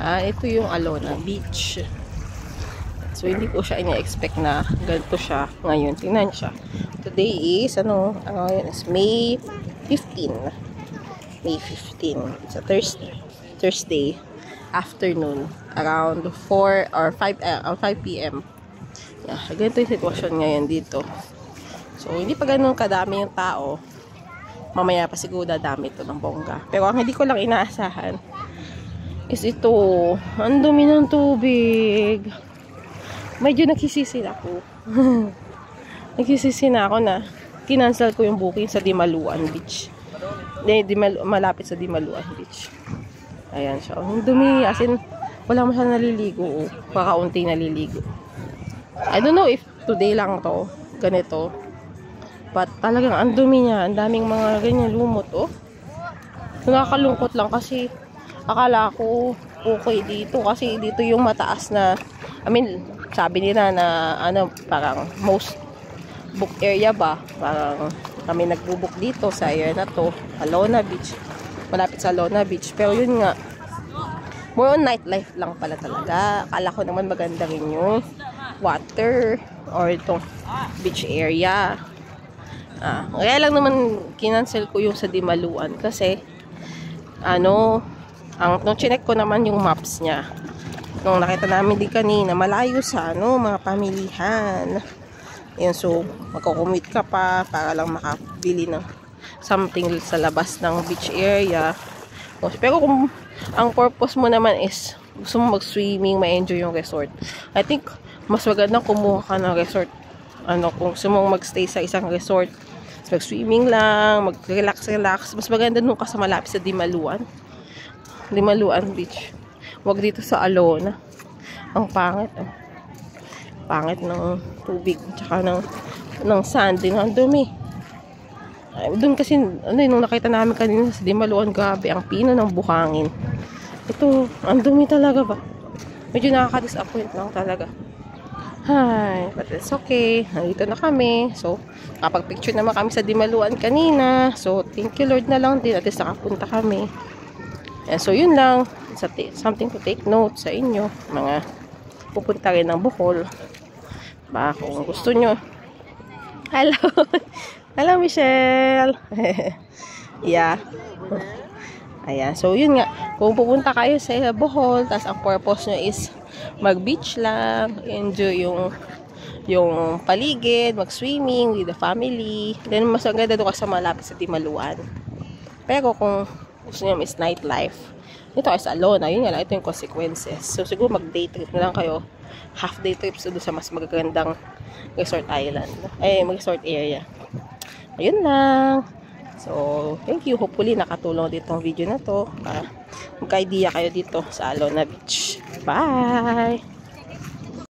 Ito yung Alona Beach. So, hindi ko siya ina-expect na ganito siya ngayon. Tingnan siya. Today is, ngayon is May 15. May 15. It's a Thursday afternoon. Around 4 or 5 p.m. Yeah, ganito yung sitwasyon ngayon dito. So, hindi pa ganun kadami yung tao. Mamaya pa siguro dadami ito ng bongga. Pero ang hindi ko lang inaasahan is ito. Ang dumi ng tubig. Medyo nagsisisi ako. Nagsisisi na ako na kinancel ko yung booking sa Dimaluan Beach. Malapit sa Dimaluan Beach. Ayan siya. Ang dumi. As in, wala masyadong naliligo. Kakaunti naliligo. I don't know if today lang to. Ganito. But talagang ang dumi niya. Ang daming mga ganyan lumot. Nakakalungkot lang kasi akala ko okay dito. Kasi dito yung mataas na, sabi nila na parang most book area ba. Parang kami nagbo-book dito sa area na to. Alona Beach. Malapit sa Alona Beach. Pero yun nga, more on nightlife lang pala talaga. Akala ko naman maganda rin yung water or itong beach area. Kaya lang naman kinancel ko yung sa Dimaluan kasi nung chinek ko naman yung maps niya. Nung nakita namin din kanina, malayo sa mga pamilihan. Yan, so magko-commute ka pa para lang makabili ng something sa labas ng beach area. Pero kung ang purpose mo naman is gusto mo mag-swimming, ma-enjoy yung resort, I think mas maganda kumuha ka ng resort. Kung gusto mong magstay sa isang resort, mag-swimming lang, mag-relax, mas maganda nung ka sa malapit sa Dimaluan Beach. Wag dito sa Alona. Ang pangit. Pangit ng tubig tsaka ng sand din. Ang dumi. Doon kasi nung nakita namin kanina sa Dimaluan, grabe ang pino ng buhangin. Ito, ang dumi talaga ba? Medyo nakaka-disappoint lang talaga. Hi, but it's okay. Nandito na kami. So, kapag picture naman kami sa Dimaluan kanina. So, thank you Lord na lang din. At least nakapunta kami. So, yun lang. Something to take note sa inyo. Mga pupunta rin ng Bohol. Kung gusto nyo. Hello. Hello, Michelle. Yeah. Ayan. So, yun nga. Kung pupunta kayo sa Bohol, tas ang purpose nyo is mag-beach lang, enjoy yung paligid, mag-swimming with the family. Then, mas maganda doon ka sa malapit sa Dimaluan. Pero kung gusto nyo is nightlife, ito ay sa Alona, yun nga lang, ito yung consequences. So, siguro mag-day trip na lang kayo. Half-day trips doon sa mas magagandang resort island. Resort area. Ayun lang. So, thank you. Hopefully, nakatulong dito ang video na to. Para magka-idea kayo dito sa Alona Beach. Bye!